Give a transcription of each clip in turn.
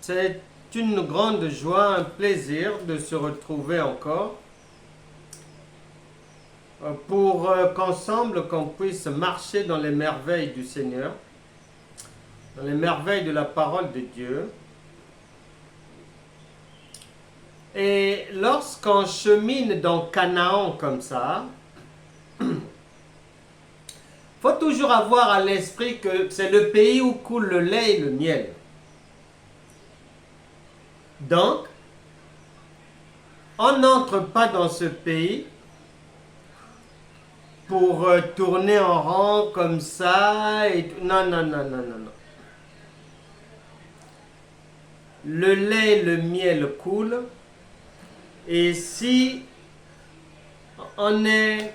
C'est une grande joie, un plaisir de se retrouver encore pour qu'ensemble qu'on puisse marcher dans les merveilles du Seigneur, dans les merveilles de la parole de Dieu. Et lorsqu'on chemine dans Canaan comme ça, faut toujours avoir à l'esprit que c'est le pays où coule le lait et le miel. Donc, on n'entre pas dans ce pays pour tourner en rond comme ça. Non, non, non, non, non, non. Le lait et le miel coulent. Et si on est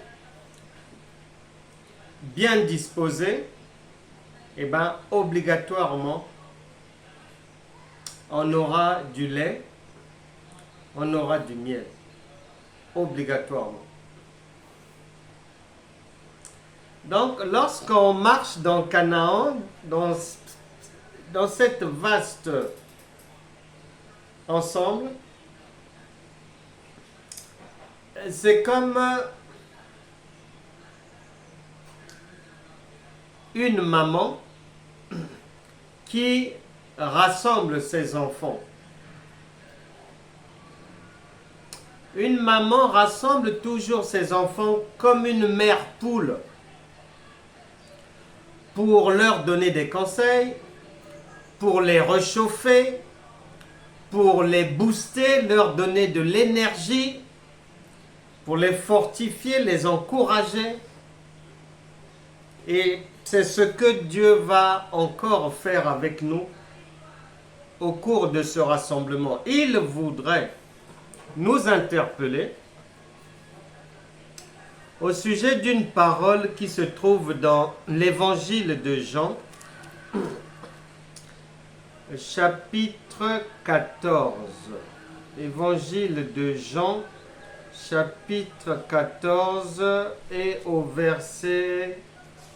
bien disposé, eh bien, obligatoirement, on aura du lait, on aura du miel. Obligatoirement. Donc, lorsqu'on marche dans Canaan, dans cette vaste ensemble, c'est comme une maman qui rassemble ses enfants. Une maman rassemble toujours ses enfants comme une mère poule pour leur donner des conseils, pour les réchauffer, pour les booster, leur donner de l'énergie, pour les fortifier, les encourager. Et c'est ce que Dieu va encore faire avec nous au cours de ce rassemblement. Il voudrait nous interpeller au sujet d'une parole qui se trouve dans l'évangile de Jean, chapitre 14. Évangile de Jean, chapitre 14 et au verset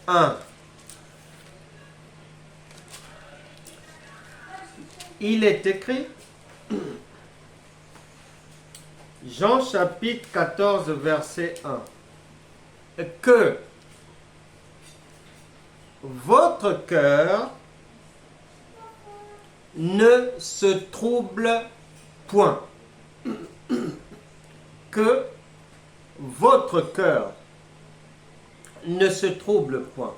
1. Il est écrit, Jean chapitre 14 verset 1, que votre cœur ne se trouble point. Que votre cœur ne se trouble point.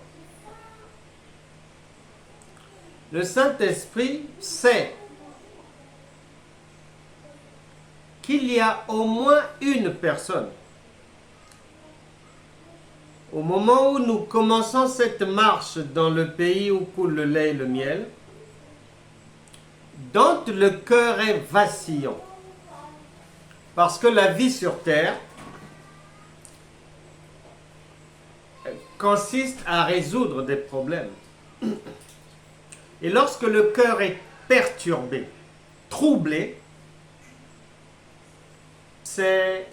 Le Saint-Esprit sait qu'il y a au moins une personne, au moment où nous commençons cette marche dans le pays où coule le lait et le miel, dont le cœur est vacillant. Parce que la vie sur terre consiste à résoudre des problèmes. Et lorsque le cœur est perturbé, troublé, c'est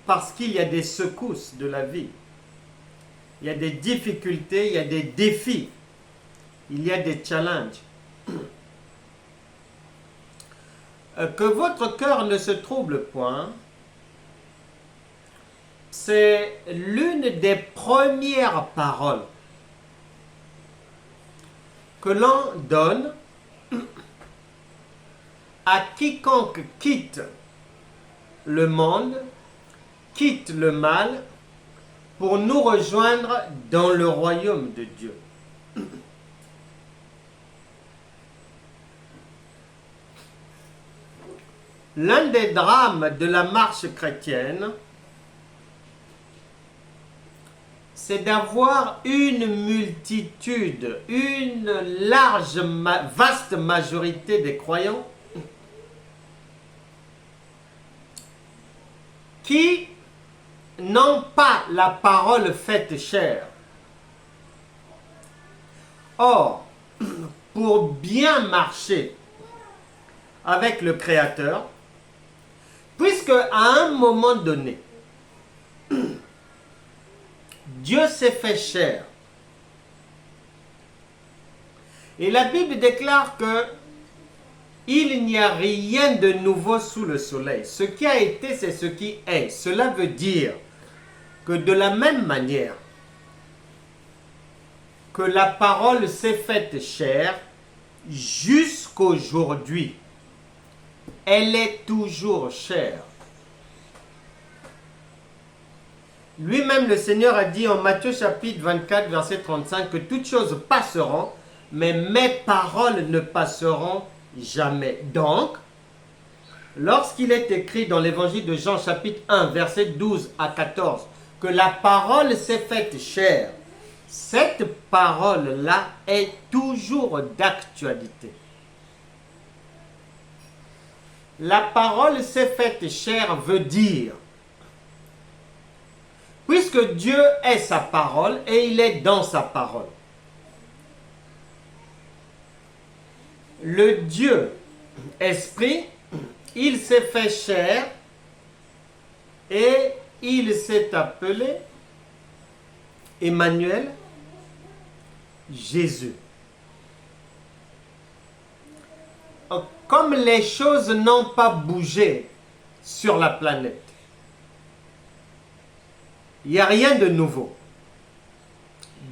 parce qu'il y a des secousses de la vie. Il y a des difficultés, il y a des défis, il y a des challenges. Que votre cœur ne se trouble point, c'est l'une des premières paroles que l'on donne à quiconque quitte le monde, quitte le mal, pour nous rejoindre dans le royaume de Dieu. L'un des drames de la marche chrétienne, c'est d'avoir une multitude, une large, vaste majorité des croyants qui n'ont pas la parole faite chair. Or, pour bien marcher avec le Créateur, puisque à un moment donné, Dieu s'est fait chair. Et la Bible déclare que Il n'y a rien de nouveau sous le soleil. Ce qui a été, c'est ce qui est. Cela veut dire que de la même manière que la parole s'est faite chair, jusqu'aujourd'hui, elle est toujours chère. Lui-même, le Seigneur a dit en Matthieu chapitre 24, verset 35, que toutes choses passeront, mais mes paroles ne passeront jamais. Donc, lorsqu'il est écrit dans l'évangile de Jean chapitre 1, verset 12 à 14, que la parole s'est faite chair, cette parole-là est toujours d'actualité. La parole s'est faite chair veut dire, puisque Dieu est sa parole et il est dans sa parole. Le Dieu esprit, il s'est fait chair et il s'est appelé Emmanuel, Jésus. Comme les choses n'ont pas bougé sur la planète, il n'y a rien de nouveau.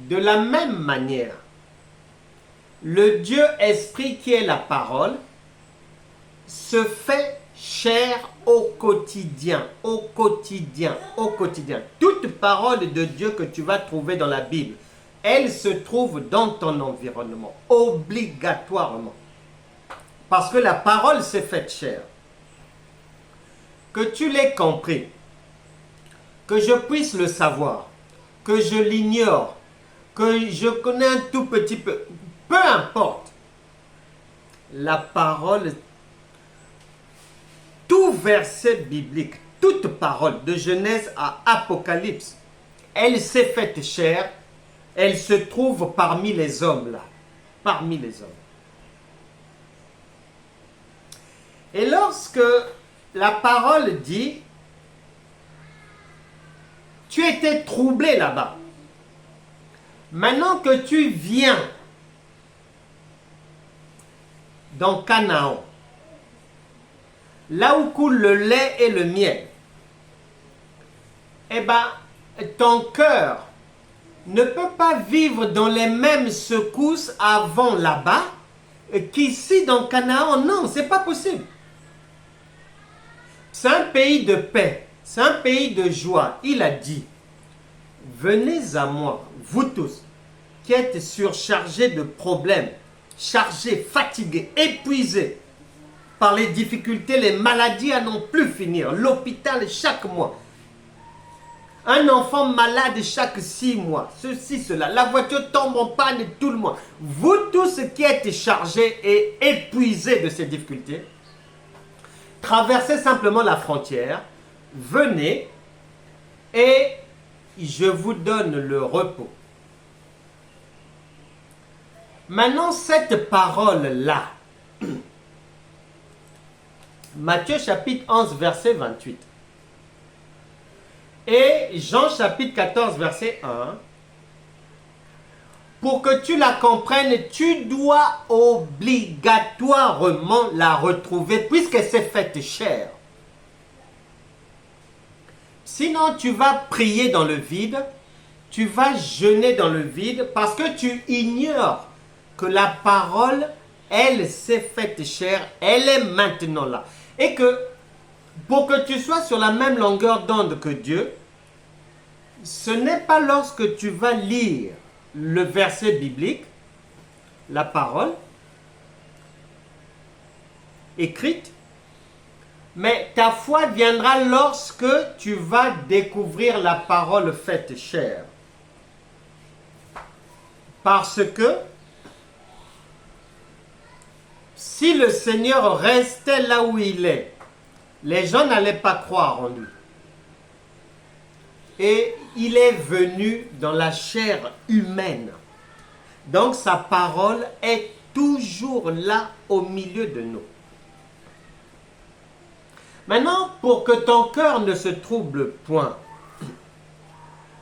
De la même manière, le Dieu esprit qui est la parole se fait chair au quotidien, au quotidien, au quotidien. Toute parole de Dieu que tu vas trouver dans la Bible, elle se trouve dans ton environnement, obligatoirement. Parce que la parole s'est faite chair. Que tu l'aies compris, que je puisse le savoir, que je l'ignore, que je connais un tout petit peu, peu importe. La parole, tout verset biblique, toute parole, de Genèse à Apocalypse, elle s'est faite chair, elle se trouve parmi les hommes là, parmi les hommes. Et lorsque la parole dit, tu étais troublé là-bas, maintenant que tu viens dans Canaan, là où coule le lait et le miel, eh bien, ton cœur ne peut pas vivre dans les mêmes secousses avant là-bas qu'ici dans Canaan. Non, c'est pas possible. C'est un pays de paix, c'est un pays de joie. Il a dit, venez à moi, vous tous, qui êtes surchargés de problèmes, chargés, fatigués, épuisés par les difficultés, les maladies à n'en plus finir, l'hôpital chaque mois, un enfant malade chaque 6 mois, ceci, cela, la voiture tombe en panne tout le mois. Vous tous qui êtes chargés et épuisés de ces difficultés, traversez simplement la frontière, venez et je vous donne le repos. Maintenant, cette parole-là, Matthieu chapitre 11, verset 28, et Jean chapitre 14, verset 1, pour que tu la comprennes, tu dois obligatoirement la retrouver puisqu'elle s'est faite chair. Sinon, tu vas prier dans le vide, tu vas jeûner dans le vide parce que tu ignores que la parole, elle s'est faite chair, elle est maintenant là. Et que pour que tu sois sur la même longueur d'onde que Dieu, ce n'est pas lorsque tu vas lire le verset biblique, la parole écrite, mais ta foi viendra lorsque tu vas découvrir la parole faite chair. Parce que si le Seigneur restait là où il est, les gens n'allaient pas croire en lui. Et il est venu dans la chair humaine. Donc sa parole est toujours là au milieu de nous. Maintenant, pour que ton cœur ne se trouble point,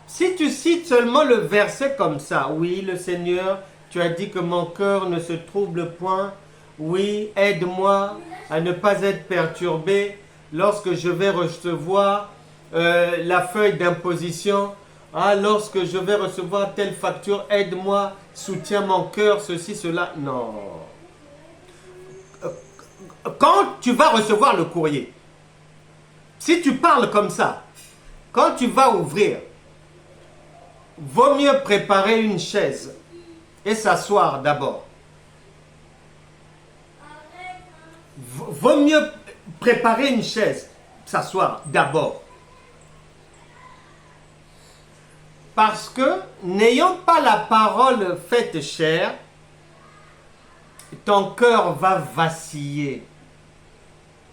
si tu cites seulement le verset comme ça, oui, le Seigneur, tu as dit que mon cœur ne se trouble point, Oui, aide-moi à ne pas être perturbé lorsque je vais recevoir la feuille d'imposition. Ah, lorsque je vais recevoir telle facture, aide-moi, soutiens mon cœur, ceci, cela. Non. Quand tu vas recevoir le courrier, si tu parles comme ça, quand tu vas ouvrir, vaut mieux préparer une chaise et s'asseoir d'abord. Vaut mieux préparer une chaise, s'asseoir d'abord. Parce que, n'ayant pas la parole faite chair, ton cœur va vaciller.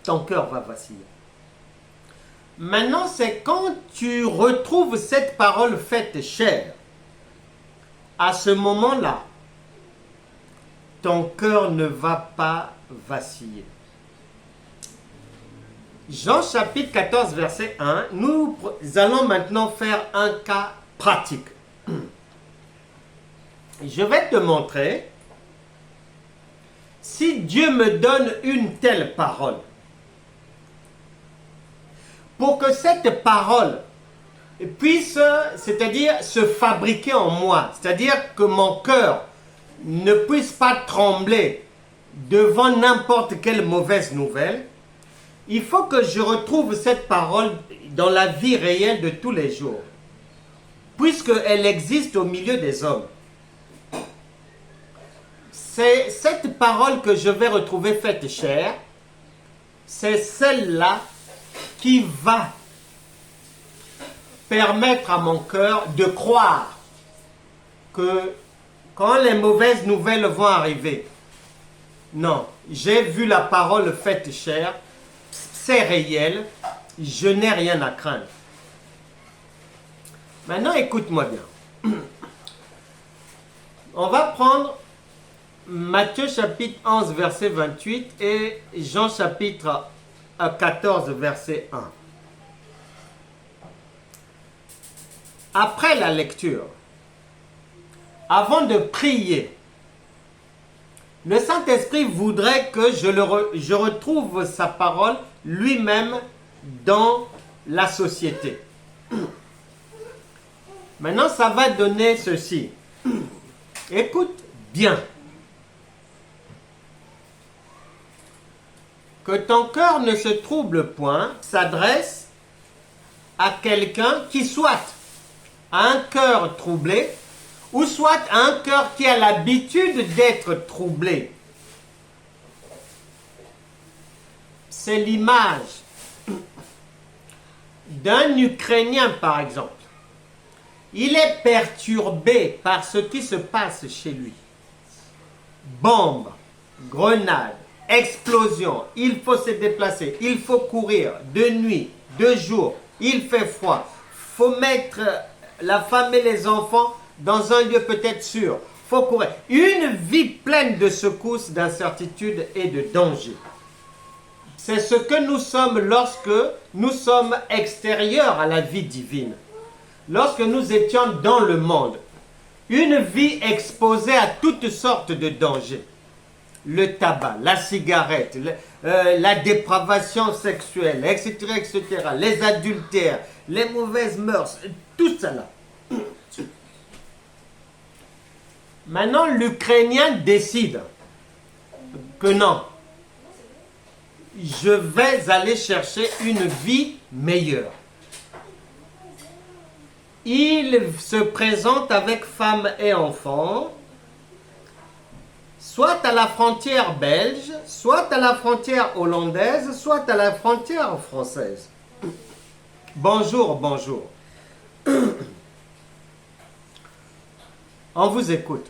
Ton cœur va vaciller. Maintenant, c'est quand tu retrouves cette parole faite chair, à ce moment-là, ton cœur ne va pas vaciller. Jean chapitre 14, verset 1, nous allons maintenant faire un cas pratique. Je vais te montrer si Dieu me donne une telle parole. Pour que cette parole puisse, c'est-à-dire se fabriquer en moi, c'est-à-dire que mon cœur ne puisse pas trembler devant n'importe quelle mauvaise nouvelle, il faut que je retrouve cette parole dans la vie réelle de tous les jours, puisqu'elle existe au milieu des hommes. C'est cette parole que je vais retrouver faite chair, c'est celle-là qui va permettre à mon cœur de croire que quand les mauvaises nouvelles vont arriver, non, j'ai vu la parole faite chair, c'est réel, je n'ai rien à craindre. Maintenant, écoute-moi bien. On va prendre Matthieu chapitre 11, verset 28 et Jean chapitre 14, verset 1. Après la lecture, avant de prier, le Saint-Esprit voudrait que je retrouve sa parole lui-même dans la société. Maintenant, ça va donner ceci. Écoute bien. Que ton cœur ne se trouble point s'adresse à quelqu'un qui soit a un cœur troublé ou soit a un cœur qui a l'habitude d'être troublé. C'est l'image d'un Ukrainien, par exemple. Il est perturbé par ce qui se passe chez lui. Bombes, grenades, explosions, il faut se déplacer, il faut courir de nuit, de jour, il fait froid. Il faut mettre la femme et les enfants dans un lieu peut-être sûr. Il faut courir. Une vie pleine de secousses, d'incertitudes et de dangers. C'est ce que nous sommes lorsque nous sommes extérieurs à la vie divine. Lorsque nous étions dans le monde. Une vie exposée à toutes sortes de dangers. Le tabac, la cigarette, la dépravation sexuelle, etc., etc., les adultères, les mauvaises mœurs, tout cela. Maintenant, l'Ukrainien décide que non, je vais aller chercher une vie meilleure. Il se présente avec femme et enfants, soit à la frontière belge, soit à la frontière hollandaise, soit à la frontière française. Bonjour, bonjour. On vous écoute.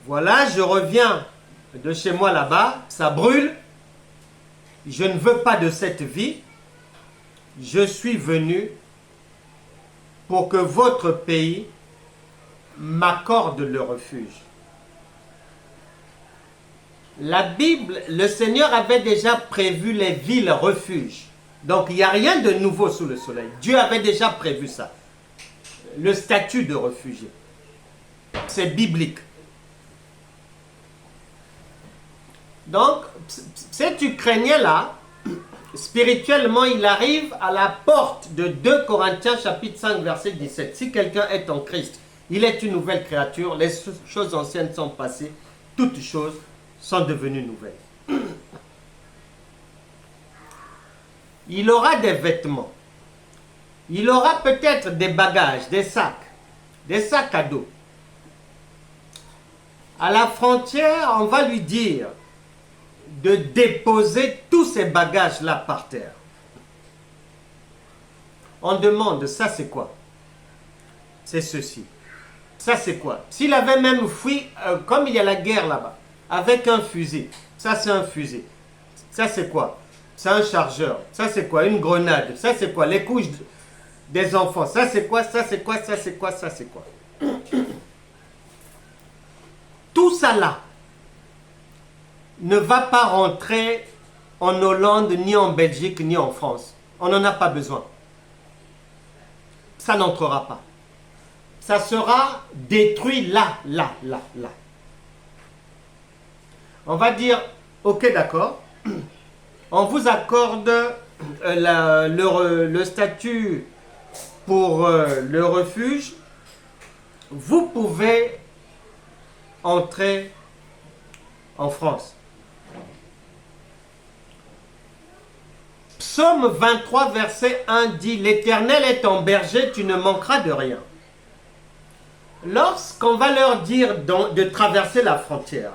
Voilà, je reviens de chez moi là-bas, ça brûle. Je ne veux pas de cette vie. Je suis venu pour que votre pays m'accorde le refuge. La Bible, le Seigneur avait déjà prévu les villes refuges. Donc il n'y a rien de nouveau sous le soleil. Dieu avait déjà prévu ça. Le statut de réfugié. C'est biblique. Donc, cet Ukrainien-là, spirituellement, il arrive à la porte de 2 Corinthiens chapitre 5 verset 17. Si quelqu'un est en Christ, il est une nouvelle créature, les choses anciennes sont passées, toutes choses sont devenues nouvelles. Il aura des vêtements, il aura peut-être des bagages, des sacs à dos. À la frontière, on va lui dire de déposer tous ces bagages-là par terre. On demande, ça c'est quoi? C'est ceci. Ça c'est quoi? S'il avait même fui, comme il y a la guerre là-bas, avec un fusil, ça c'est un fusil. Ça c'est quoi? C'est un chargeur. Ça c'est quoi? Une grenade. Ça c'est quoi? Les couches des enfants. Ça c'est quoi? Ça c'est quoi? Ça c'est quoi? Ça c'est quoi? Tout ça là ne va pas rentrer en Hollande, ni en Belgique, ni en France. On n'en a pas besoin. Ça n'entrera pas. Ça sera détruit là. On va dire, ok d'accord, on vous accorde le statut pour le refuge, vous pouvez entrer en France. Psaume 23, verset 1 dit, l'Éternel est ton berger, tu ne manqueras de rien. Lorsqu'on va leur dire de traverser la frontière,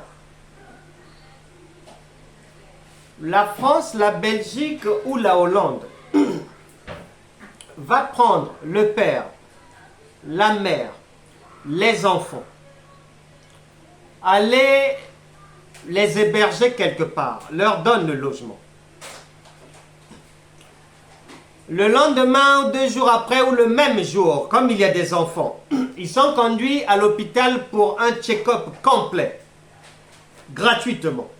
la France, la Belgique ou la Hollande va prendre le père, la mère, les enfants, aller les héberger quelque part, leur donne le logement. Le lendemain ou 2 jours après ou le même jour, comme il y a des enfants, ils sont conduits à l'hôpital pour un check-up complet, gratuitement.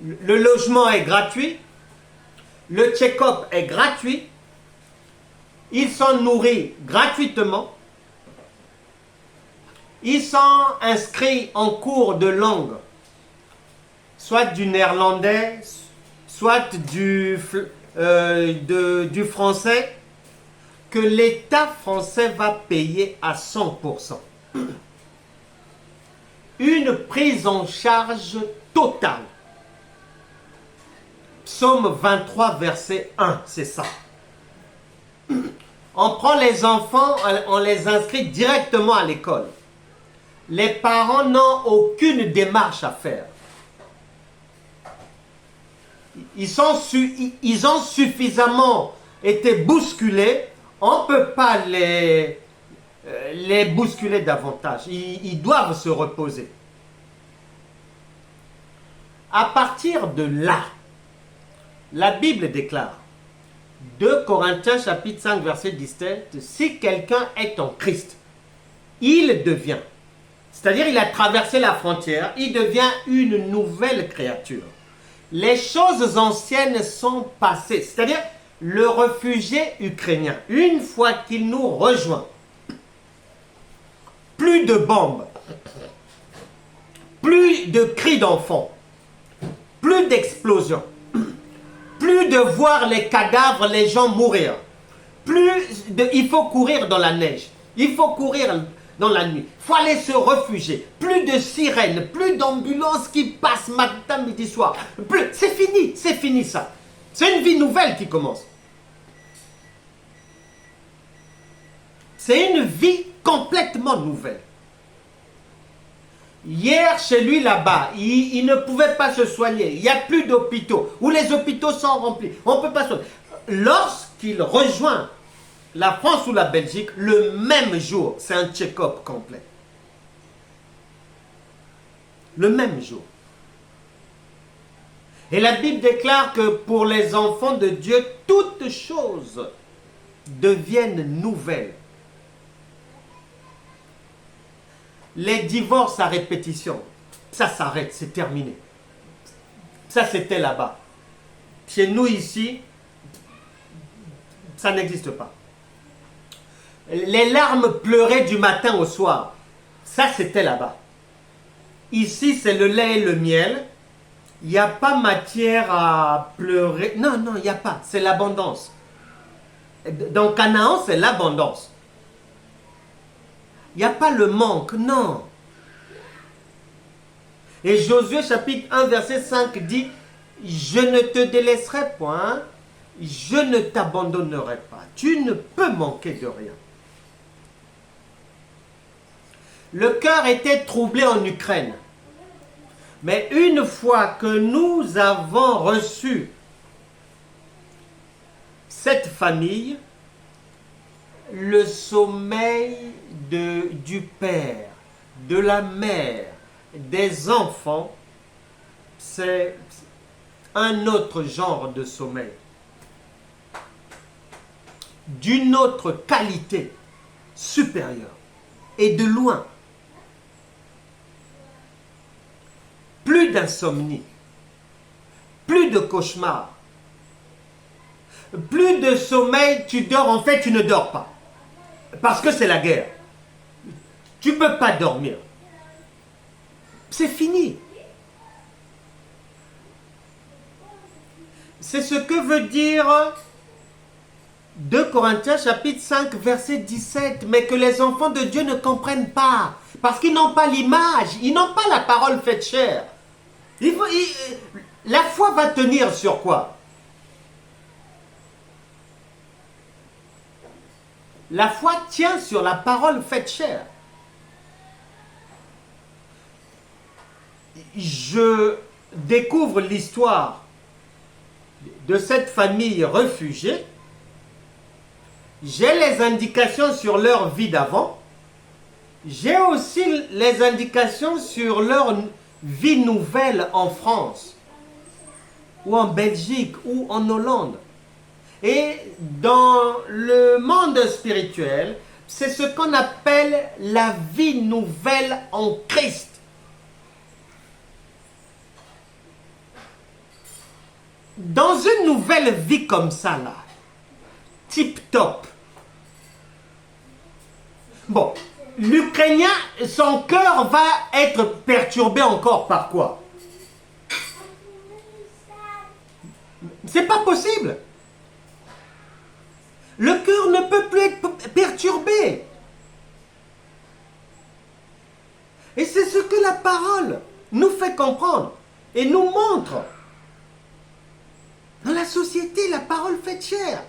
Le logement est gratuit, le check-up est gratuit, ils sont nourris gratuitement, ils sont inscrits en cours de langue, soit du néerlandais, soit du français, que l'État français va payer à 100%. Une prise en charge totale. Psaume 23, verset 1, c'est ça. On prend les enfants, on les inscrit directement à l'école. Les parents n'ont aucune démarche à faire. Ils ont suffisamment été bousculés, on ne peut pas les bousculer davantage. Ils doivent se reposer. À partir de là, la Bible déclare, 2 Corinthiens chapitre 5 verset 17, si quelqu'un est en Christ, il devient, c'est-à-dire il a traversé la frontière, il devient une nouvelle créature. Les choses anciennes sont passées, c'est-à-dire le réfugié ukrainien, une fois qu'il nous rejoint, plus de bombes, plus de cris d'enfants, plus d'explosions, plus de voir les cadavres, les gens mourir, il faut courir dans la neige, il faut courir dans la nuit, il faut aller se réfugier, plus de sirènes, plus d'ambulances qui passent matin, midi, soir, c'est fini ça, c'est une vie nouvelle qui commence. C'est une vie complètement nouvelle. Hier, chez lui là-bas, il ne pouvait pas se soigner. Il n'y a plus d'hôpitaux, ou les hôpitaux sont remplis. On ne peut pas soigner. Lorsqu'il rejoint la France ou la Belgique, le même jour, c'est un check-up complet. Le même jour. Et la Bible déclare que pour les enfants de Dieu, toutes choses deviennent nouvelles. Les divorces à répétition, ça s'arrête, c'est terminé. Ça, c'était là-bas. Chez nous, ici, ça n'existe pas. Les larmes pleurées du matin au soir, ça, c'était là-bas. Ici, c'est le lait et le miel. Il n'y a pas matière à pleurer. Non, non, il n'y a pas. C'est l'abondance. Dans Canaan, c'est l'abondance. Il n'y a pas le manque, non. Et Josué chapitre 1 verset 5 dit, je ne te délaisserai point, je ne t'abandonnerai pas. Tu ne peux manquer de rien. Le cœur était troublé en Ukraine. Mais une fois que nous avons reçu cette famille, le sommeil du père, de la mère, des enfants, c'est un autre genre de sommeil, d'une autre qualité supérieure et de loin. Plus d'insomnie, plus de cauchemars, plus de sommeil, tu dors, en fait tu ne dors pas. Parce que c'est la guerre. Tu ne peux pas dormir. C'est fini. C'est ce que veut dire 2 Corinthiens chapitre 5 verset 17. Mais que les enfants de Dieu ne comprennent pas. Parce qu'ils n'ont pas l'image. Ils n'ont pas la parole faite chair. La foi va tenir sur quoi? La foi tient sur la parole faite chair. Je découvre l'histoire de cette famille réfugiée. J'ai les indications sur leur vie d'avant. J'ai aussi les indications sur leur vie nouvelle en France, ou en Belgique, ou en Hollande. Et dans le monde spirituel, c'est ce qu'on appelle la vie nouvelle en Christ. Dans une nouvelle vie comme ça, là, tip-top. Bon, l'Ukrainien, son cœur va être perturbé encore par quoi? C'est pas possible. Le cœur ne peut plus être perturbé. Et c'est ce que la parole nous fait comprendre et nous montre. Dans la société, la parole fait chair.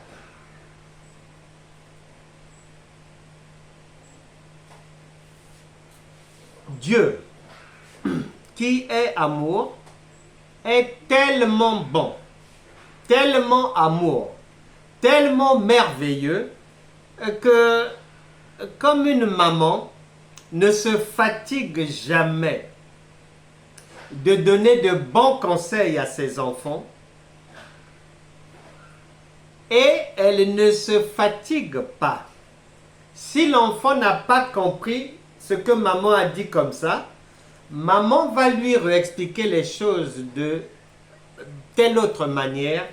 Dieu, qui est amour, est tellement bon, tellement amour, tellement merveilleux que, comme une maman ne se fatigue jamais de donner de bons conseils à ses enfants, et elle ne se fatigue pas. Si l'enfant n'a pas compris ce que maman a dit comme ça, maman va lui réexpliquer les choses de telle autre manière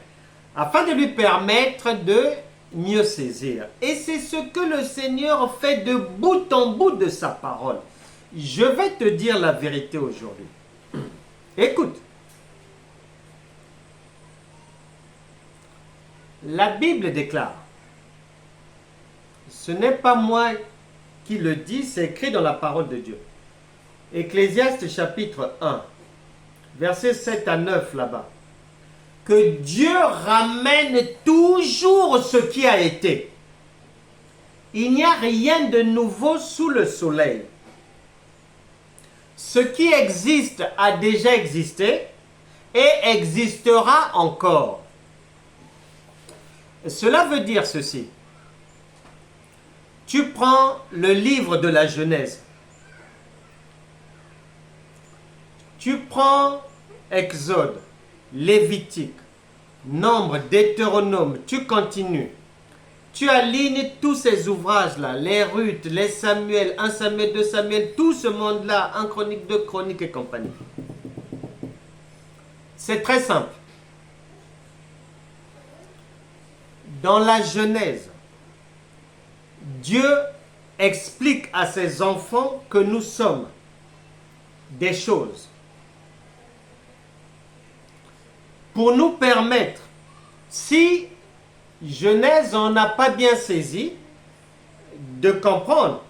afin de lui permettre de mieux saisir. Et c'est ce que le Seigneur fait de bout en bout de sa parole. Je vais te dire la vérité aujourd'hui. Écoute. La Bible déclare, ce n'est pas moi qui le dis, c'est écrit dans la parole de Dieu. Ecclésiaste chapitre 1, versets 7 à 9 là-bas. Que Dieu ramène toujours ce qui a été. Il n'y a rien de nouveau sous le soleil. Ce qui existe a déjà existé et existera encore. Cela veut dire ceci. Tu prends le livre de la Genèse. Tu prends Exode, Lévitique, Nombre, Deutéronome, tu continues. Tu alignes tous ces ouvrages-là, les Ruth, les Samuel, 1 Samuel, 2 Samuel, tout ce monde-là, 1 Chronique, 2 Chroniques et compagnie. C'est très simple. Dans la Genèse, Dieu explique à ses enfants que nous sommes des choses pour nous permettre, si Genèse on n'a pas bien saisi, de comprendre.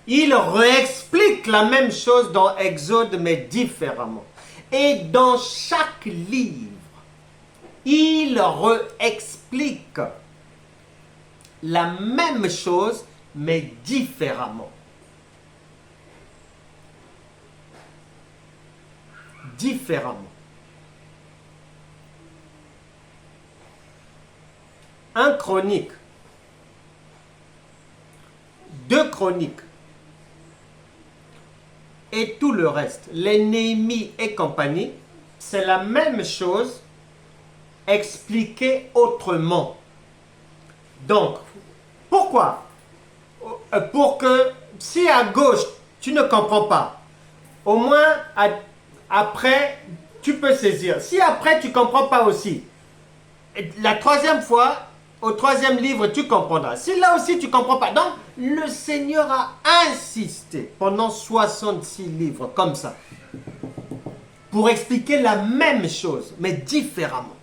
Il réexplique la même chose dans Exode, mais différemment. Et dans chaque livre, il réexplique la même chose, mais différemment. Différemment. 1 Chronique, 2 Chroniques, et tout le reste, les Néhémie et compagnie, c'est la même chose expliquée autrement. Donc, pourquoi? Pour que si à gauche tu ne comprends pas, au moins après tu peux saisir. Si après tu ne comprends pas aussi, la troisième fois, au troisième livre, tu comprendras. Si là aussi tu ne comprends pas. Donc, le Seigneur a insisté pendant 66 livres comme ça pour expliquer la même chose, mais différemment.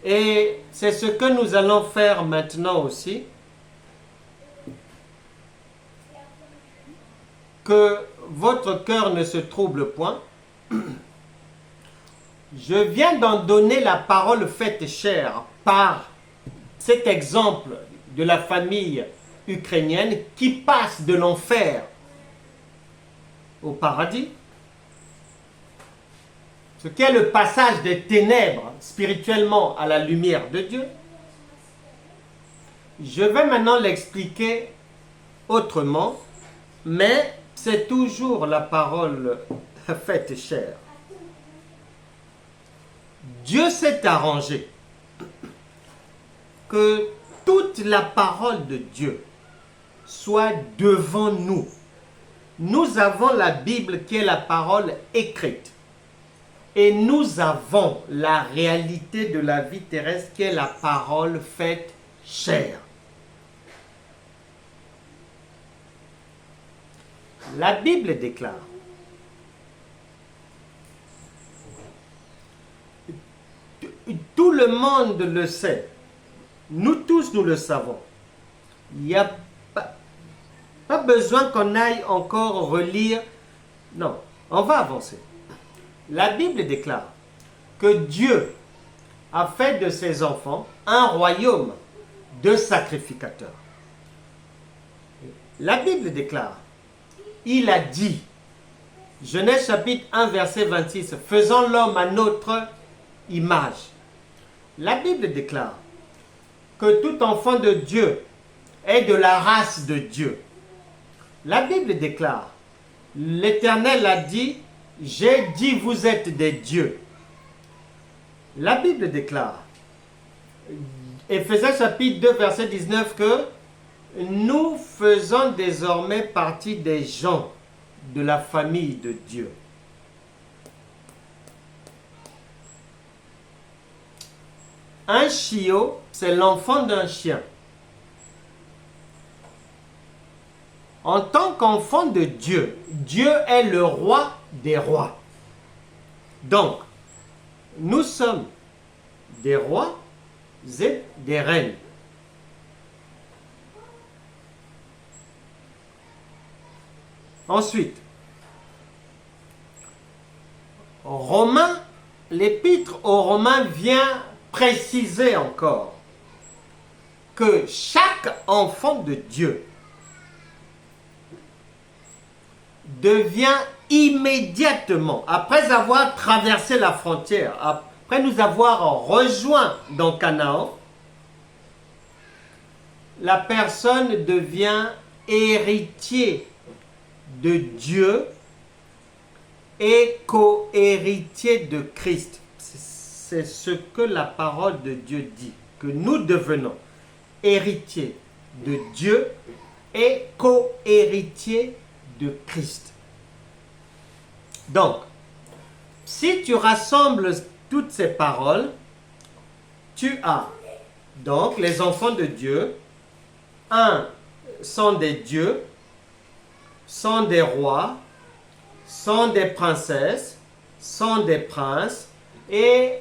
Et c'est ce que nous allons faire maintenant aussi. Que votre cœur ne se trouble point. Je viens d'en donner la parole faite chair par cet exemple de la famille ukrainienne qui passe de l'enfer au paradis. Ce qu'est le passage des ténèbres spirituellement à la lumière de Dieu. Je vais maintenant l'expliquer autrement, mais c'est toujours la parole faite chair. Dieu s'est arrangé que toute la parole de Dieu soit devant nous. Nous avons la Bible qui est la parole écrite. Et nous avons la réalité de la vie terrestre qui est la parole faite chair. La Bible déclare, tout le monde le sait, nous tous nous le savons, il n'y a pas besoin qu'on aille encore relire, non, on va avancer. La Bible déclare que Dieu a fait de ses enfants un royaume de sacrificateurs. La Bible déclare, il a dit, Genèse chapitre 1 verset 26, faisons l'homme à notre image. La Bible déclare que tout enfant de Dieu est de la race de Dieu. La Bible déclare, l'Éternel a dit, j'ai dit vous êtes des dieux. La Bible déclare, Éphésiens chapitre 2 verset 19, que nous faisons désormais partie des gens de la famille de Dieu. Un chiot, c'est l'enfant d'un chien. En tant qu'enfant de Dieu, Dieu est le roi des rois. Donc, nous sommes des rois et des reines. Ensuite, Romains, l'épître aux Romains vient préciser encore que chaque enfant de Dieu devient immédiatement, après avoir traversé la frontière, après nous avoir rejoints dans Canaan, la personne devient héritier de Dieu et co-héritier de Christ. C'est ce que la parole de Dieu dit, que nous devenons héritiers de Dieu et co-héritiers de Christ. Donc, si tu rassembles toutes ces paroles, tu as donc les enfants de Dieu, un sont des dieux, sont des rois, sont des princesses, sont des princes et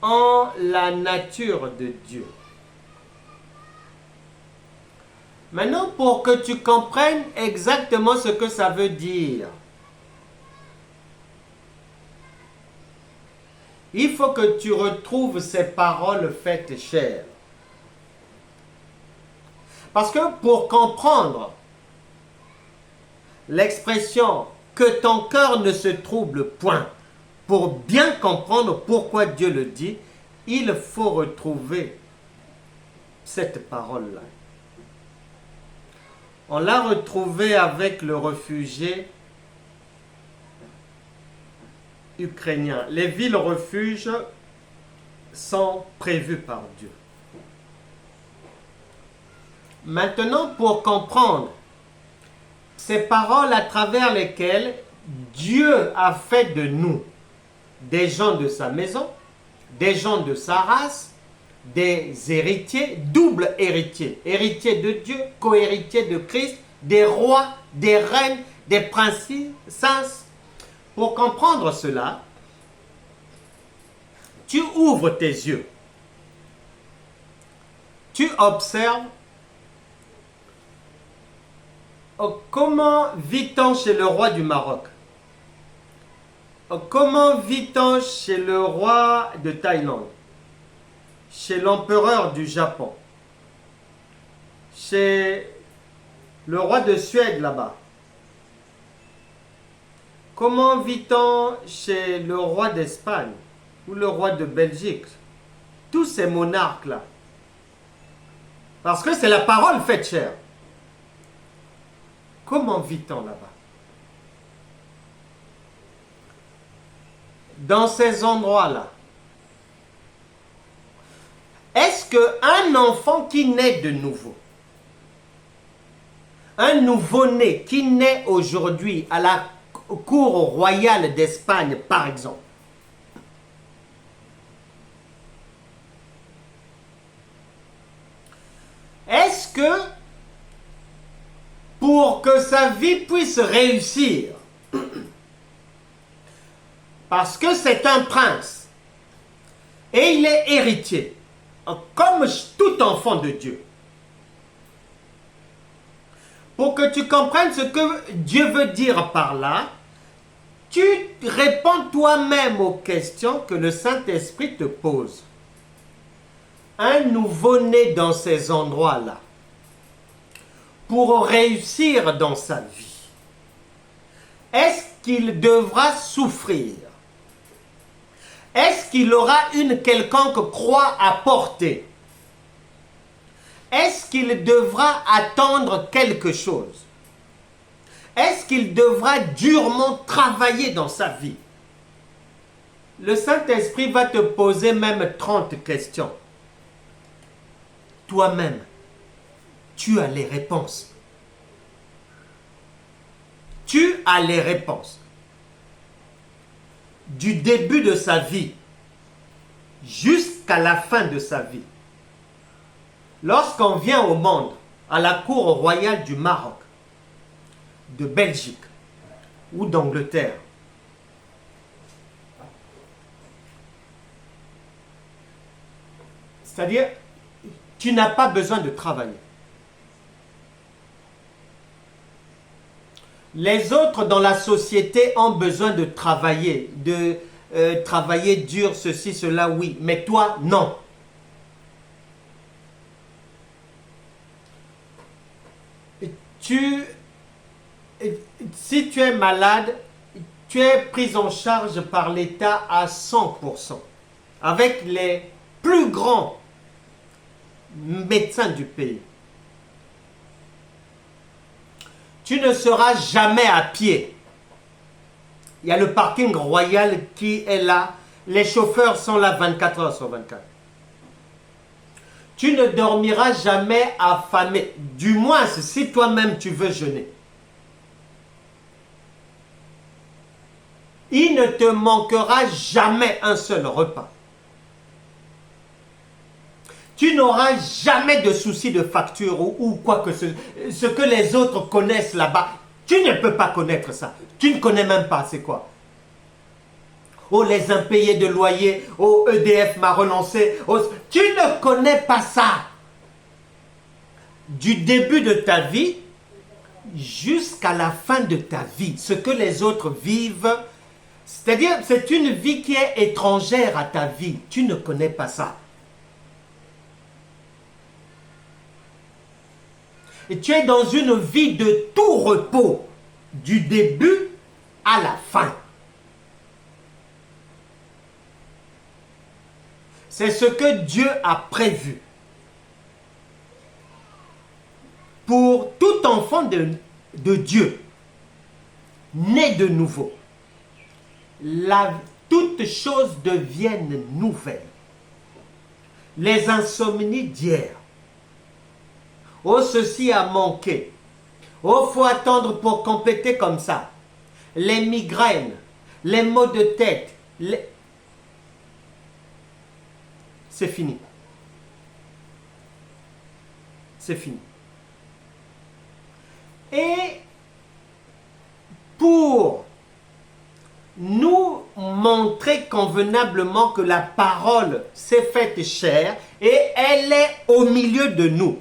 ont la nature de Dieu. Maintenant, pour que tu comprennes exactement ce que ça veut dire, il faut que tu retrouves ces paroles faites chères. Parce que pour comprendre l'expression « que ton cœur ne se trouble point », pour bien comprendre pourquoi Dieu le dit, il faut retrouver cette parole-là. On l'a retrouvée avec le réfugié ukrainien. Les villes refuges sont prévues par Dieu. Maintenant, pour comprendre ces paroles à travers lesquelles Dieu a fait de nous des gens de sa maison, des gens de sa race, des héritiers, double héritiers, héritiers de Dieu, co-héritiers de Christ, des rois, des reines, des princesses. Pour comprendre cela, tu ouvres tes yeux, tu observes comment vit-on chez le roi du Maroc, comment vit-on chez le roi de Thaïlande, chez l'empereur du Japon, chez le roi de Suède là-bas. Comment vit-on chez le roi d'Espagne ou le roi de Belgique? Tous ces monarques-là. Parce que c'est la parole faite chère. Comment vit-on là-bas? Dans ces endroits-là, est-ce qu'un enfant qui naît de nouveau, un nouveau-né qui naît aujourd'hui à la cour royale d'Espagne, par exemple, est-ce que pour que sa vie puisse réussir, parce que c'est un prince et il est héritier, comme tout enfant de Dieu, pour que tu comprennes ce que Dieu veut dire par là, tu réponds toi-même aux questions que le Saint-Esprit te pose. Un nouveau-né dans ces endroits-là, pour réussir dans sa vie, est-ce qu'il devra souffrir? Est-ce qu'il aura une quelconque croix à porter? Est-ce qu'il devra attendre quelque chose? Est-ce qu'il devra durement travailler dans sa vie? Le Saint-Esprit va te poser même 30 questions. Toi-même, tu as les réponses. Tu as les réponses. Du début de sa vie jusqu'à la fin de sa vie. Lorsqu'on vient au monde, à la cour royale du Maroc, de Belgique ou d'Angleterre, c'est-à-dire, tu n'as pas besoin de travailler. Les autres dans la société ont besoin de travailler dur, ceci, cela, oui. Mais toi, non. Si tu es malade, tu es pris en charge par l'État à 100%. Avec les plus grands médecins du pays. Tu ne seras jamais à pied. Il y a le parking royal qui est là. Les chauffeurs sont là 24 heures sur 24. Tu ne dormiras jamais affamé. Du moins, si toi-même tu veux jeûner. Il ne te manquera jamais un seul repas. Tu n'auras jamais de souci de facture ou quoi que ce que les autres connaissent là-bas. Tu ne peux pas connaître ça. Tu ne connais même pas c'est quoi. Oh, les impayés de loyer. Oh, EDF m'a relancé. Oh, tu ne connais pas ça. Du début de ta vie jusqu'à la fin de ta vie. Ce que les autres vivent, c'est-à-dire c'est une vie qui est étrangère à ta vie. Tu ne connais pas ça. Et tu es dans une vie de tout repos, du début à la fin. C'est ce que Dieu a prévu pour tout enfant de Dieu, né de nouveau. Toutes choses deviennent nouvelles. Les insomnies d'hier. Oh, ceci a manqué. Oh, faut attendre pour compléter comme ça. Les migraines, les maux de tête, c'est fini. C'est fini. Et pour nous montrer convenablement que la parole s'est faite chair et elle est au milieu de nous.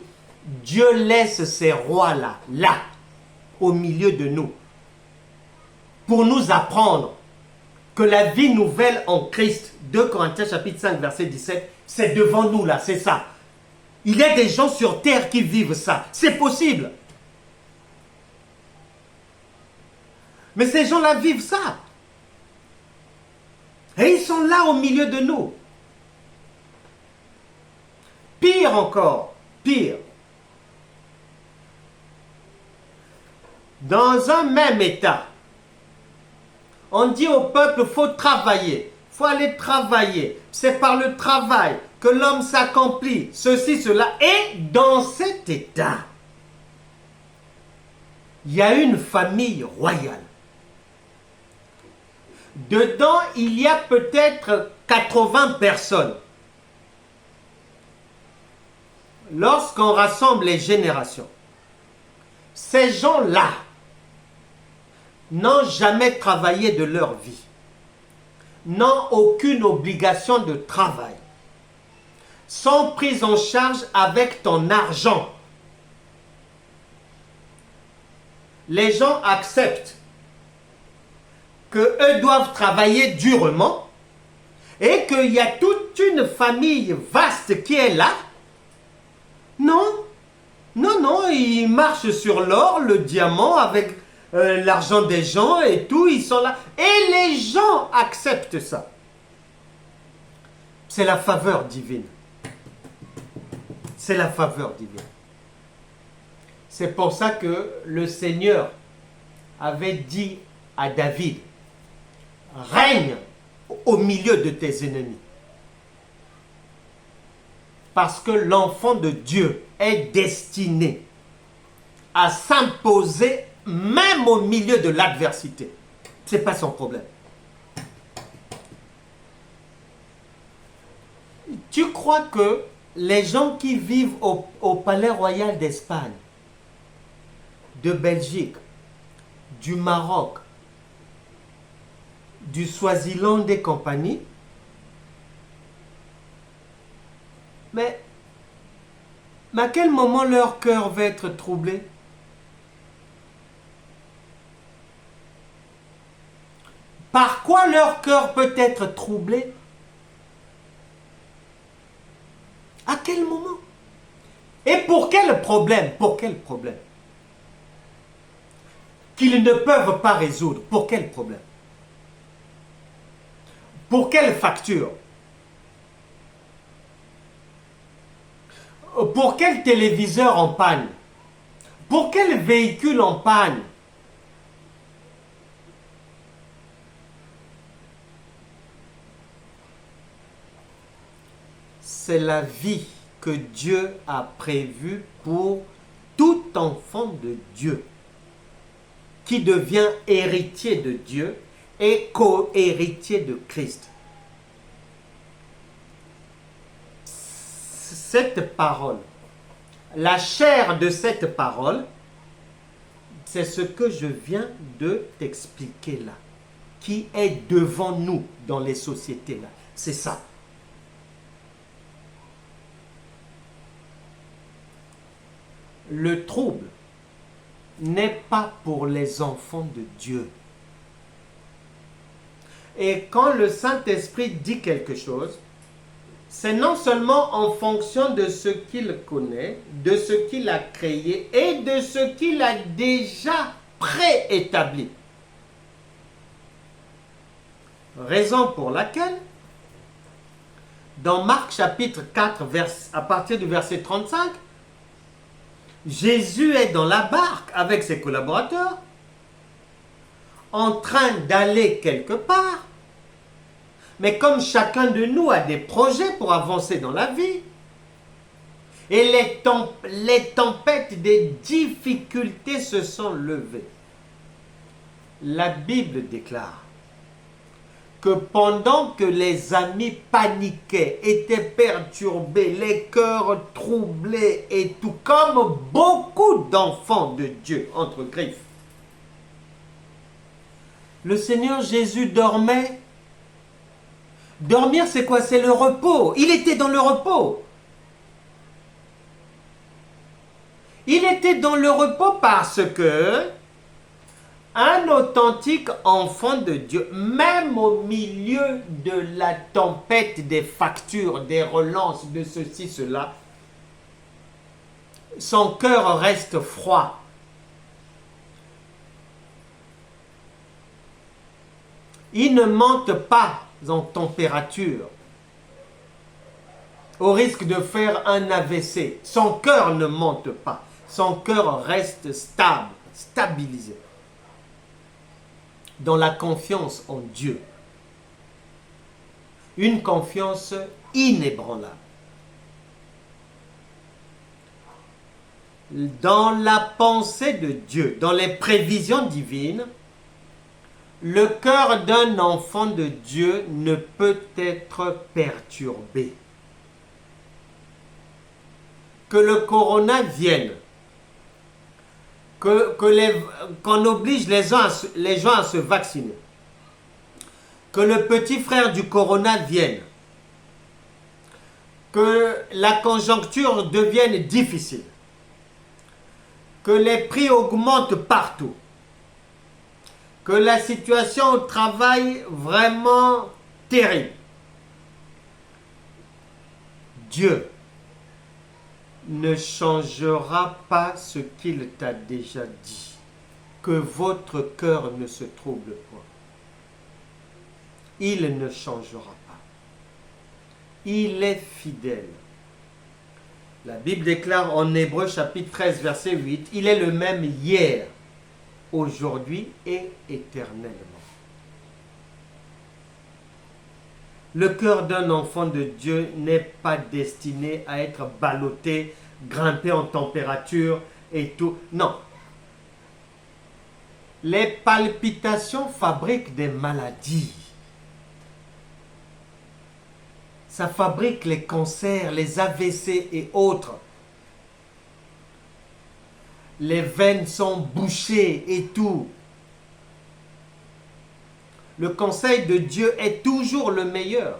Dieu laisse ces rois-là, là, au milieu de nous, pour nous apprendre que la vie nouvelle en Christ, 2 Corinthiens chapitre 5, verset 17, c'est devant nous là, c'est ça. Il y a des gens sur terre qui vivent ça, c'est possible. Mais ces gens-là vivent ça. Et ils sont là au milieu de nous. Pire encore, pire. Dans un même état, on dit au peuple, il faut travailler, il faut aller travailler. C'est par le travail que l'homme s'accomplit, ceci, cela. Et dans cet état, il y a une famille royale. Dedans, il y a peut-être 80 personnes. Lorsqu'on rassemble les générations, ces gens-là n'ont jamais travaillé de leur vie, n'ont aucune obligation de travail, sont pris en charge avec ton argent. Les gens acceptent qu'eux doivent travailler durement et qu'il y a toute une famille vaste qui est là. Non, non, non, ils marchent sur l'or, le diamant, avec l'argent des gens et tout, ils sont là. Et les gens acceptent ça. C'est la faveur divine. C'est la faveur divine. C'est pour ça que le Seigneur avait dit à David, règne au milieu de tes ennemis. Parce que l'enfant de Dieu est destiné à s'imposer même au milieu de l'adversité. Ce n'est pas son problème. Tu crois que les gens qui vivent au Palais Royal d'Espagne, de Belgique, du Maroc, du Swaziland et compagnie, mais à quel moment leur cœur va être troublé? Par quoi leur cœur peut être troublé? À quel moment? Et pour quel problème? Pour quel problème? Qu'ils ne peuvent pas résoudre. Pour quel problème? Pour quelle facture? Pour quel téléviseur en panne? Pour quel véhicule en panne? C'est la vie que Dieu a prévue pour tout enfant de Dieu qui devient héritier de Dieu et co-héritier de Christ. cette parole, la chair de cette parole, c'est ce que je viens de t'expliquer là, qui est devant nous dans les sociétés là. C'est ça. Le trouble n'est pas pour les enfants de Dieu. Et quand le Saint-Esprit dit quelque chose, c'est non seulement en fonction de ce qu'il connaît, de ce qu'il a créé et de ce qu'il a déjà préétabli. Raison pour laquelle, dans Marc chapitre 4, à partir du verset 35, Jésus est dans la barque avec ses collaborateurs, en train d'aller quelque part. Mais comme chacun de nous a des projets pour avancer dans la vie, et les tempêtes des difficultés se sont levées, la Bible déclare que pendant que les amis paniquaient, étaient perturbés, les cœurs troublés et tout, comme beaucoup d'enfants de Dieu, entre griffes, le Seigneur Jésus dormait. Dormir, c'est quoi? C'est le repos. Il était dans le repos. Il était dans le repos parce que un authentique enfant de Dieu, même au milieu de la tempête des factures, des relances, de ceci, cela, son cœur reste froid. Il ne monte pas en température au risque de faire un AVC. Son cœur ne monte pas. Son cœur reste stable, stabilisé dans la confiance en Dieu. Une confiance inébranlable. Dans la pensée de Dieu, dans les prévisions divines, le cœur d'un enfant de Dieu ne peut être perturbé. Que le corona vienne, qu'on oblige les gens à se vacciner, que le petit frère du corona vienne, que la conjoncture devienne difficile, que les prix augmentent partout, que la situation au travail vraiment terrible. Dieu ne changera pas ce qu'il t'a déjà dit. Que votre cœur ne se trouble point. Il ne changera pas. Il est fidèle. La Bible déclare en Hébreux chapitre 13 verset 8, il est le même hier, aujourd'hui et éternellement. Le cœur d'un enfant de Dieu n'est pas destiné à être ballotté, grimpé en température et tout. Non. Les palpitations fabriquent des maladies. Ça fabrique les cancers, les AVC et autres. Les veines sont bouchées et tout. Le conseil de Dieu est toujours le meilleur.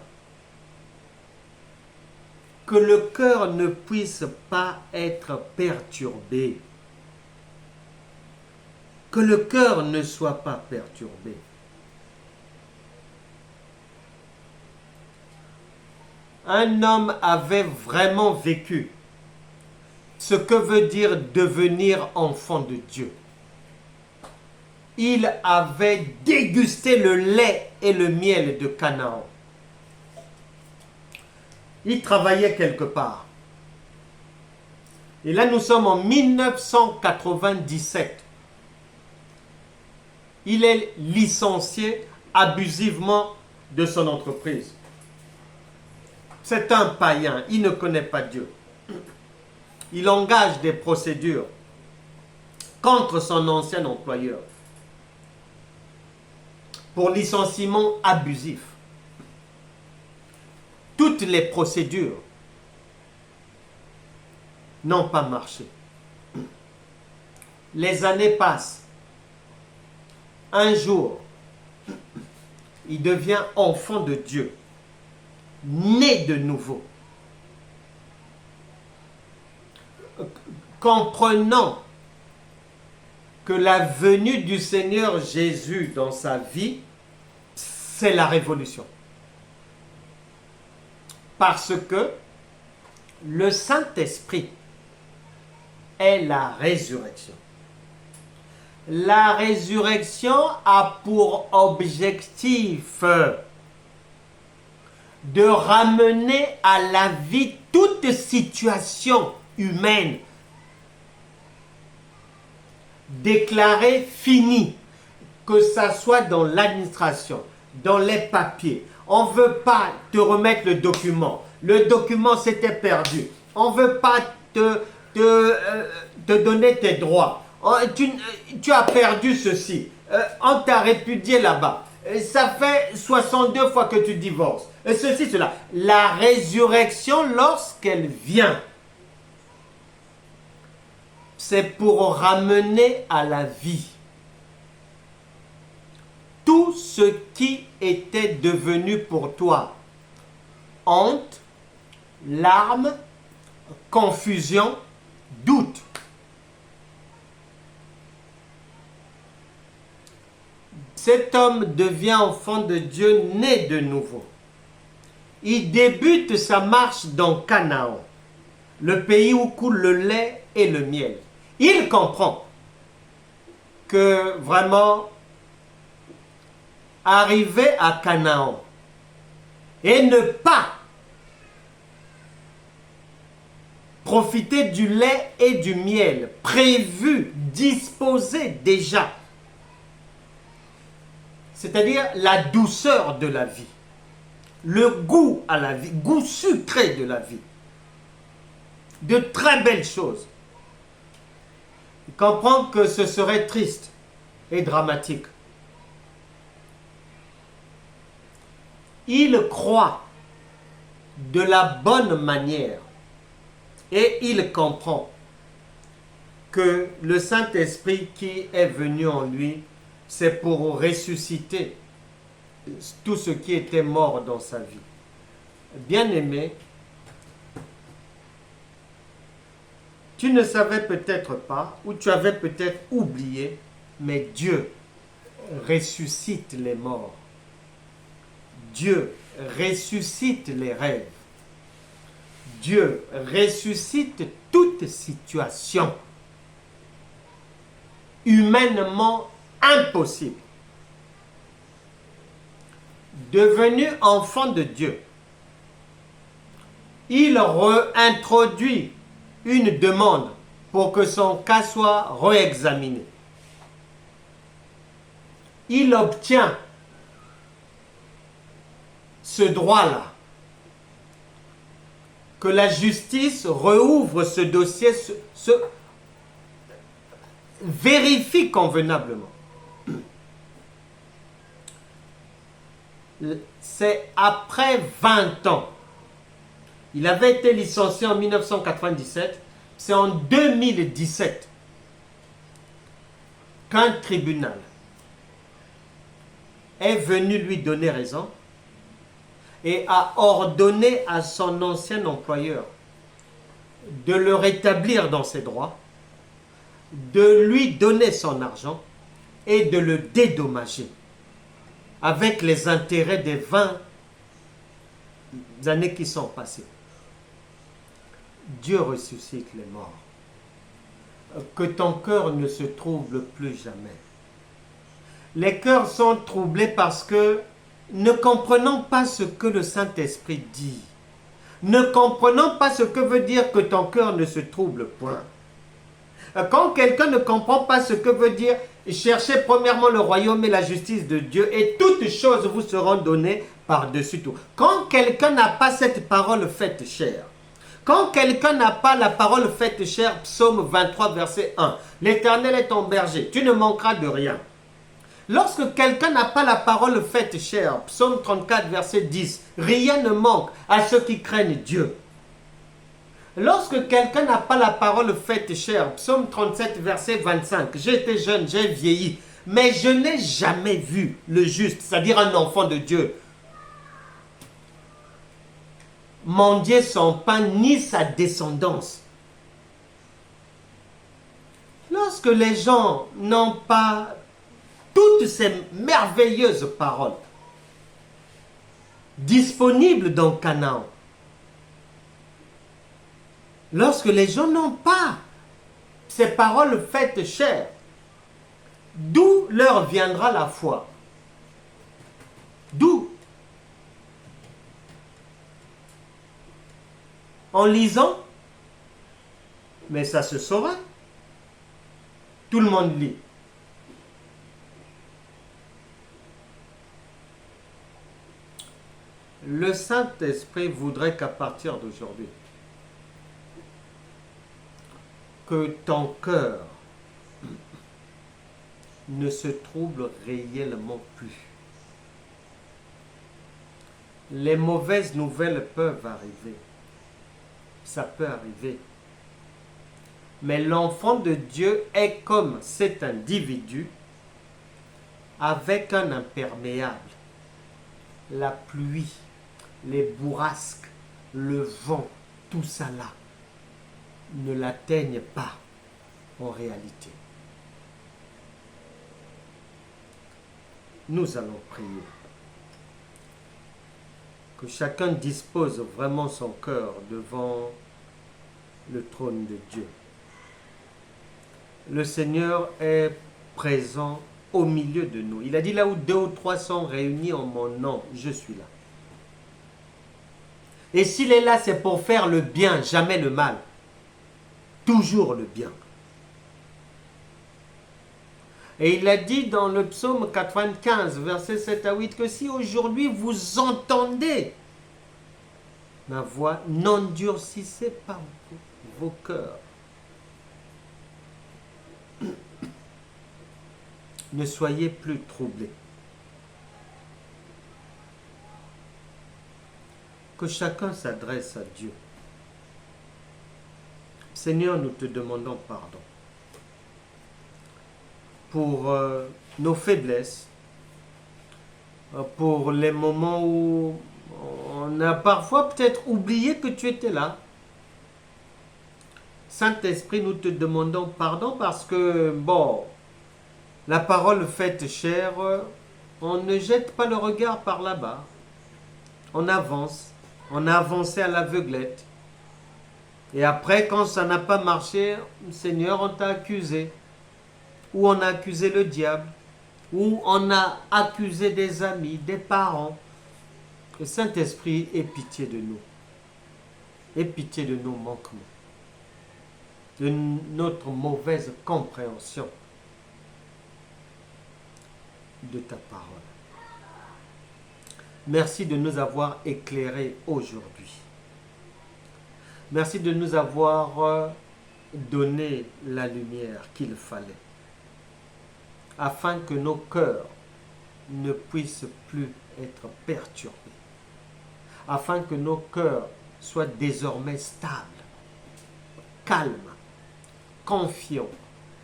Que le cœur ne puisse pas être perturbé. Que le cœur ne soit pas perturbé. Un homme avait vraiment vécu ce que veut dire devenir enfant de Dieu. Il avait dégusté le lait et le miel de Canaan. Il travaillait quelque part. Et là, nous sommes en 1997. Il est licencié abusivement de son entreprise. C'est un païen, il ne connaît pas Dieu. Il engage des procédures contre son ancien employeur pour licenciement abusif. Toutes les procédures n'ont pas marché. Les années passent. Un jour, il devient enfant de Dieu, né de nouveau. Comprenant que la venue du Seigneur Jésus dans sa vie, c'est la révolution. Parce que le Saint-Esprit est la résurrection. La résurrection a pour objectif de ramener à la vie toute situation humaine déclarée finie, que ça soit dans l'administration, dans les papiers. On ne veut pas te remettre le document. Le document s'était perdu. On ne veut pas te donner tes droits. Tu as perdu ceci. On t'a répudié là-bas. Ça fait 62 fois que tu divorces. Ceci, cela. La résurrection, lorsqu'elle vient, c'est pour ramener à la vie tout ce qui était devenu pour toi honte, larmes, confusion, doute. Cet homme devient enfant de Dieu né de nouveau. Il débute sa marche dans Canaan, le pays où coule le lait et le miel. Il comprend que vraiment arriver à Canaan et ne pas profiter du lait et du miel prévu, disposé déjà, c'est-à-dire la douceur de la vie, le goût à la vie, goût sucré de la vie, de très belles choses. Il comprend que ce serait triste et dramatique. Il croit de la bonne manière et il comprend que le Saint-Esprit qui est venu en lui, c'est pour ressusciter tout ce qui était mort dans sa vie. Bien-aimé, tu ne savais peut-être pas, ou tu avais peut-être oublié, mais Dieu ressuscite les morts. Dieu ressuscite les rêves. Dieu ressuscite toute situation humainement impossible. Devenu enfant de Dieu, il réintroduit une demande pour que son cas soit réexaminé. Il obtient ce droit-là, que la justice rouvre ce dossier, vérifie convenablement. C'est après 20 ans. Il avait été licencié en 1997. C'est en 2017 qu'un tribunal est venu lui donner raison et a ordonné à son ancien employeur de le rétablir dans ses droits, de lui donner son argent et de le dédommager avec les intérêts des 20 années qui sont passées. Dieu ressuscite les morts. Que ton cœur ne se trouble plus jamais. Les cœurs sont troublés parce que ne comprenant pas ce que le Saint-Esprit dit, ne comprenant pas ce que veut dire que ton cœur ne se trouble point. Quand quelqu'un ne comprend pas ce que veut dire cherchez premièrement le royaume et la justice de Dieu et toutes choses vous seront données par-dessus tout. Quand quelqu'un n'a pas cette parole faite chère, quand quelqu'un n'a pas la parole faite chère, psaume 23 verset 1, l'Éternel est ton berger, tu ne manqueras de rien. Lorsque quelqu'un n'a pas la parole faite chère, psaume 34 verset 10, rien ne manque à ceux qui craignent Dieu. Lorsque quelqu'un n'a pas la parole faite chère, psaume 37, verset 25, j'étais jeune, j'ai vieilli, mais je n'ai jamais vu le juste, c'est-à-dire un enfant de Dieu, mendier son pain ni sa descendance. Lorsque les gens n'ont pas toutes ces merveilleuses paroles disponibles dans Canaan, lorsque les gens n'ont pas ces paroles faites chères, d'où leur viendra la foi? D'où? En lisant? Mais ça se saurait. Tout le monde lit. Le Saint-Esprit voudrait qu'à partir d'aujourd'hui, que ton cœur ne se trouble réellement plus. Les mauvaises nouvelles peuvent arriver. Ça peut arriver. Mais l'enfant de Dieu est comme cet individu avec un imperméable. La pluie, les bourrasques, le vent, tout ça là ne l'atteignent pas en réalité. Nous allons prier. Que chacun dispose vraiment son cœur devant le trône de Dieu. Le Seigneur est présent au milieu de nous. Il a dit là où 2 ou 3 sont réunis en mon nom, je suis là. Et s'il est là, c'est pour faire le bien, jamais le mal. Toujours le bien. Et il a dit dans le psaume 95, versets 7 à 8, que si aujourd'hui vous entendez ma voix, n'endurcissez pas vos cœurs. Ne soyez plus troublés. Que chacun s'adresse à Dieu. Seigneur, nous te demandons pardon pour nos faiblesses, pour les moments où on a parfois peut-être oublié que tu étais là. Saint-Esprit, nous te demandons pardon parce que, bon, la parole faite chère, on ne jette pas le regard par là-bas. On avance. On a avancé à l'aveuglette. Et après, quand ça n'a pas marché, Seigneur, on t'a accusé. Ou on a accusé le diable. Ou on a accusé des amis, des parents. Que Saint-Esprit ait pitié de nous. Aie pitié de nos manquements. De notre mauvaise compréhension de ta parole. Merci de nous avoir éclairés aujourd'hui. Merci de nous avoir donné la lumière qu'il fallait, afin que nos cœurs ne puissent plus être perturbés, afin que nos cœurs soient désormais stables, calmes, confiants,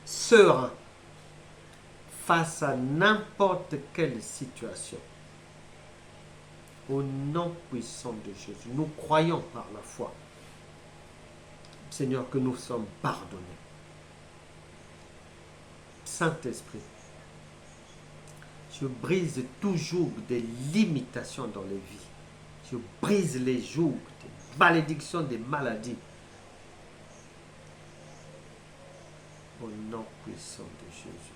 sereins, face à n'importe quelle situation. Au nom puissant de Jésus, nous croyons par la foi, Seigneur, que nous sommes pardonnés. Saint-Esprit, je brise tout joug des limitations dans les vies. Je brise les jougs des malédictions, des maladies. Au nom puissant de Jésus.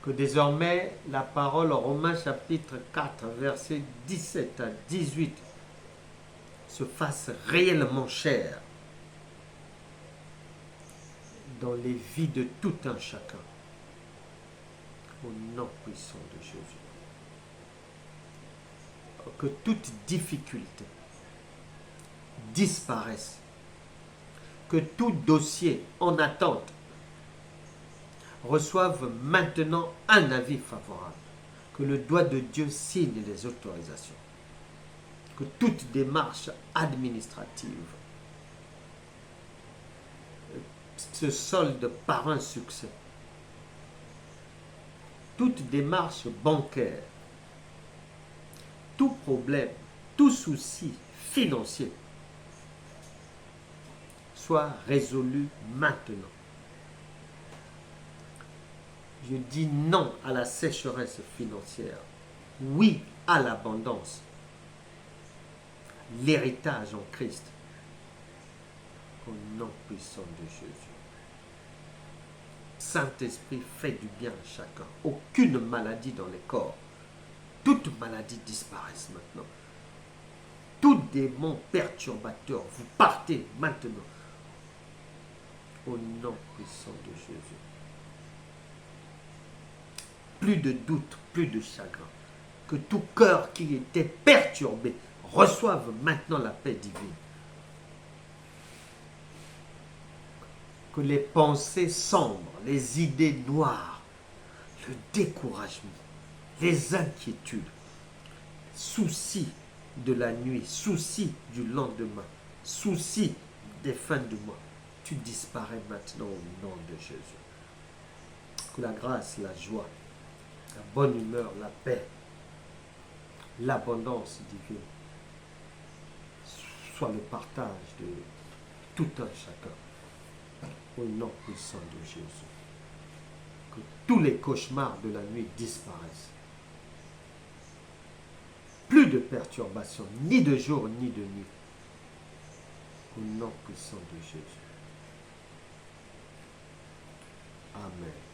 Que désormais la parole Romains chapitre 4, versets 17 à 18 se fasse réellement chère dans les vies de tout un chacun. Au nom puissant de Jésus. Que toute difficulté disparaisse. Que tout dossier en attente reçoivent maintenant un avis favorable, que le doigt de Dieu signe les autorisations. que toute démarche administrative se solde par un succès. Toute démarche bancaire, tout problème, tout souci financier soit résolu maintenant. Je dis non à la sécheresse financière, oui à l'abondance, l'héritage en Christ, au nom puissant de Jésus. Saint-Esprit, fait du bien à chacun. Aucune maladie dans les corps. Toute maladie disparaisse maintenant. Tout démon perturbateur, vous partez maintenant. Au nom puissant de Jésus. Plus de doute, plus de chagrin. Que tout cœur qui était perturbé reçoive maintenant la paix divine. Que les pensées sombres, les idées noires, le découragement, les inquiétudes, soucis de la nuit, soucis du lendemain, soucis des fins de mois, tu disparais maintenant au nom de Jésus. Que la grâce, la joie, la bonne humeur, la paix, l'abondance divine soit le partage de tout un chacun. Au nom puissant de Jésus. Que tous les cauchemars de la nuit disparaissent. Plus de perturbations, ni de jour, ni de nuit. Au nom puissant de Jésus. Amen.